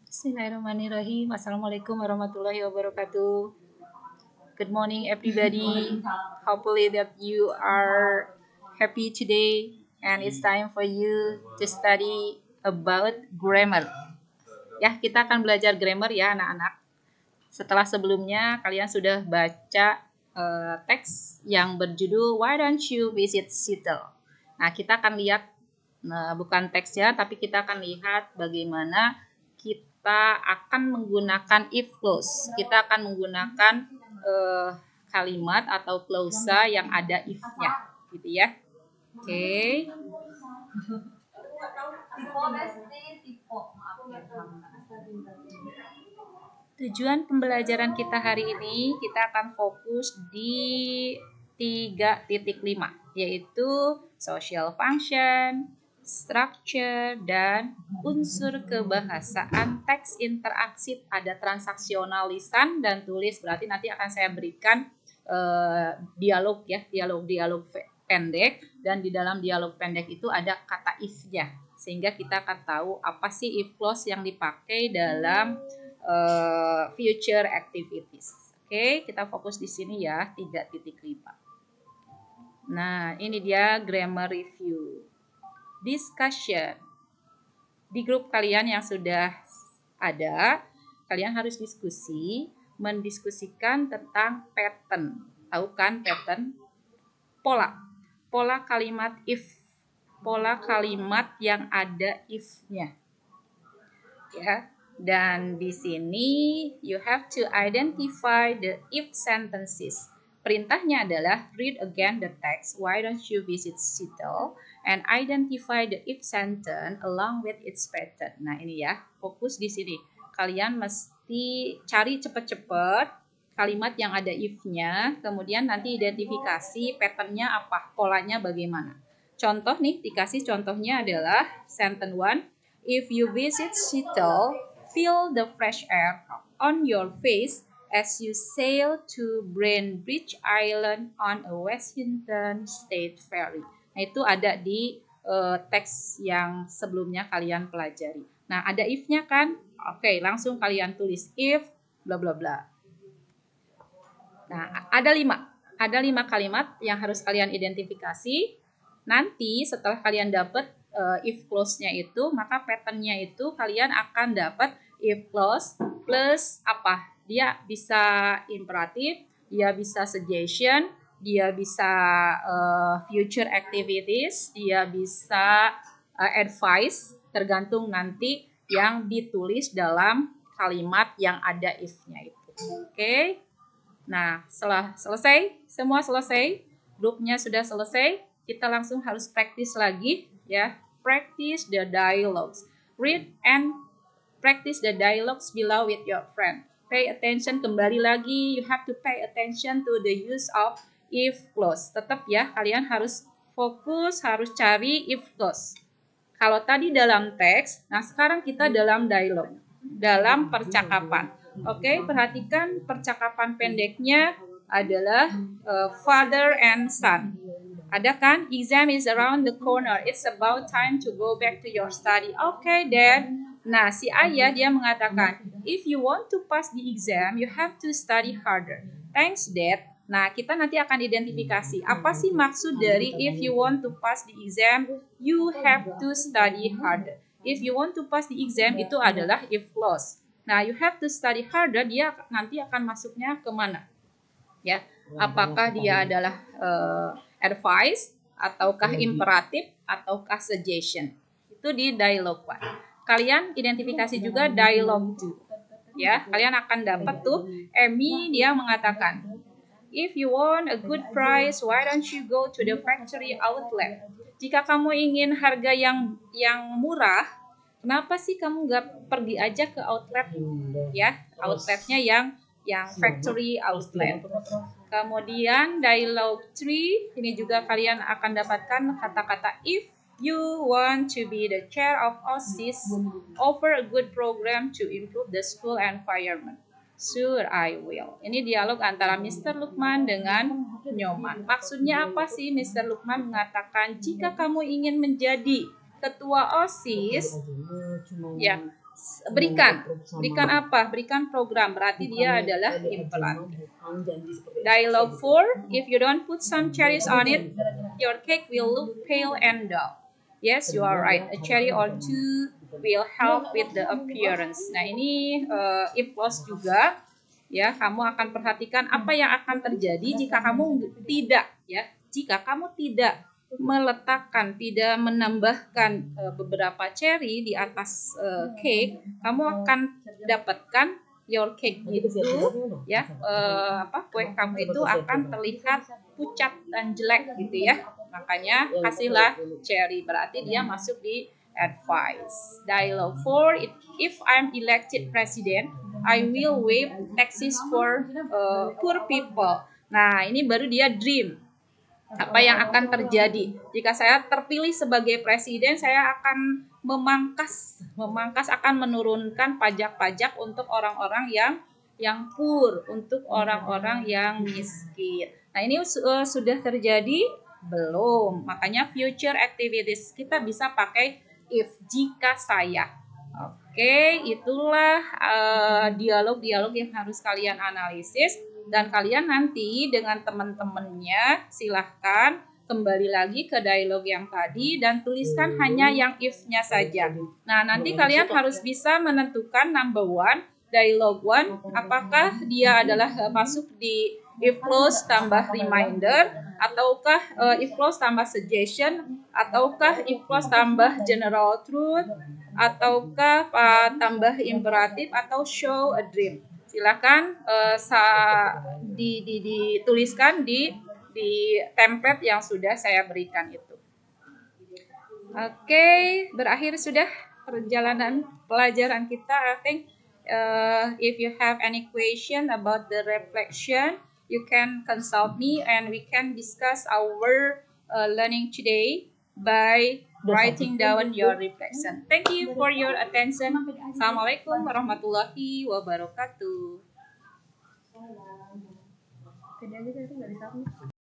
Bismillahirrahmanirrahim. Assalamualaikum warahmatullahi wabarakatuh. Good morning, everybody. Hopefully that you are happy today, and it's time for you to study about grammar. Ya, kita akan belajar grammar ya, anak-anak. Setelah sebelumnya kalian sudah baca teks yang berjudul Why Don't You Visit Seattle? Nah, kita akan lihat, bukan teksnya, tapi kita akan lihat bagaimana kita akan menggunakan if clause. Kita akan menggunakan kalimat atau klausa yang ada if-nya, gitu ya. Oke. Tujuan pembelajaran kita hari ini, kita akan fokus di 3.5, yaitu social function, structure, dan unsur kebahasaan. Teks interaksi, ada transaksional lisan dan tulis. Berarti nanti akan saya berikan dialog ya, dialog pendek, dan di dalam dialog pendek itu ada kata if-nya, sehingga kita akan tahu apa sih if clause yang dipakai dalam future activities. Oke, kita fokus di sini ya, 3.5. Nah, ini dia grammar review. Discussion. Di grup kalian yang sudah ada, kalian harus mendiskusikan tentang pattern. Tahu kan pattern? Pola kalimat if. Pola kalimat yang ada if-nya. Ya. Dan di sini you have to identify the if sentences. Perintahnya adalah read again the text, why don't you visit Seattle, and identify the if sentence along with its pattern. Nah, ini ya, fokus di sini. Kalian mesti cari cepat-cepat kalimat yang ada if-nya, kemudian nanti identifikasi patternnya apa, polanya bagaimana. Contoh nih, dikasih contohnya adalah sentence 1, if you visit Seattle, feel the fresh air on your face as you sail to Bainbridge Island on a Washington State ferry. Nah, itu ada di teks yang sebelumnya kalian pelajari. Nah, ada if-nya kan? Oke, langsung kalian tulis if bla bla bla. Nah, ada 5 kalimat yang harus kalian identifikasi. Nanti setelah kalian dapat if clause-nya itu, maka pattern-nya itu kalian akan dapat if clause plus apa? Dia bisa imperatif, dia bisa suggestion, dia bisa future activities, dia bisa advice, tergantung nanti yang ditulis dalam kalimat yang ada if-nya itu. Oke. Nah, setelah semua selesai, grupnya sudah selesai, kita langsung harus praktis lagi ya. Practice the dialogues. Read and practice the dialogues below with your friend. Pay attention, kembali lagi, you have to pay attention to the use of if clause. Tetap ya, kalian harus fokus, harus cari if clause. Kalau tadi dalam teks, nah sekarang kita dalam dialog, dalam percakapan. Oke, perhatikan percakapan pendeknya adalah father and son. Ada kan? Exam is around the corner. It's about time to go back to your study. Okay, Dad. Nah, si ayah dia mengatakan, if you want to pass the exam, you have to study harder. Thanks, Dad. Nah, kita nanti akan identifikasi apa sih maksud dari if you want to pass the exam, you have to study harder. If you want to pass the exam itu adalah if clause. Nah, you have to study harder, dia nanti akan masuknya kemana? Ya, apakah dia adalah advice, ataukah imperatif, ataukah suggestion? Itu di dialog 1. Kalian identifikasi juga dialog 2. Ya, kalian akan dapat tuh Amy dia mengatakan, if you want a good price, why don't you go to the factory outlet? Jika kamu ingin harga yang murah, kenapa sih kamu nggak pergi aja ke outlet? Ya, outletnya yang factory outlet. Kemudian dialog 3, ini juga kalian akan dapatkan kata-kata if you want to be the chair of OSIS, offer a good program to improve the school environment. Sure, I will. Ini dialog antara Mr. Lukman dengan Nyoman. Maksudnya apa sih Mr. Lukman mengatakan jika kamu ingin menjadi ketua OSIS, ya, berikan apa? Berikan program, berarti dia adalah imperatif. Dialogue 4, if you don't put some cherries on it, your cake will look pale and dull. Yes, you are right. A cherry or two will help with the appearance. Nah, ini if clause juga, ya. Kamu akan perhatikan apa yang akan terjadi jika kamu tidak, ya. Jika kamu tidak meletakkan, tidak menambahkan beberapa cherry di atas cake, kamu akan dapatkan your cake itu, ya, kue kamu itu akan terlihat pucat dan jelek gitu ya. Makanya kasihlah cherry, berarti dia masuk di advice. Dialogue 4, if I'm elected president, I will waive taxes for poor people. Nah, ini baru dia dream. Apa yang akan terjadi jika saya terpilih sebagai presiden? Saya akan memangkas akan menurunkan pajak-pajak untuk orang-orang yang poor, untuk orang-orang yang miskin. Nah, ini sudah terjadi belum? Makanya future activities kita bisa pakai if, jika saya. Oke, itulah dialog-dialog yang harus kalian analisis. Dan kalian nanti dengan teman-temannya silahkan kembali lagi ke dialog yang tadi dan tuliskan hanya yang if-nya saja. Nah, nanti kalian harus bisa menentukan number 1, dialog 1, apakah dia adalah masuk di if clause tambah reminder, ataukah if clause tambah suggestion, ataukah if clause tambah general truth, ataukah tambah imperatif, atau show a dream. Silakan dituliskan di template yang sudah saya berikan itu. Oke, berakhir sudah perjalanan pelajaran kita. I think if you have any question about the reflection, you can consult me and we can discuss our learning today by writing down your reflection. Thank you for your attention. Assalamualaikum warahmatullahi wabarakatuh.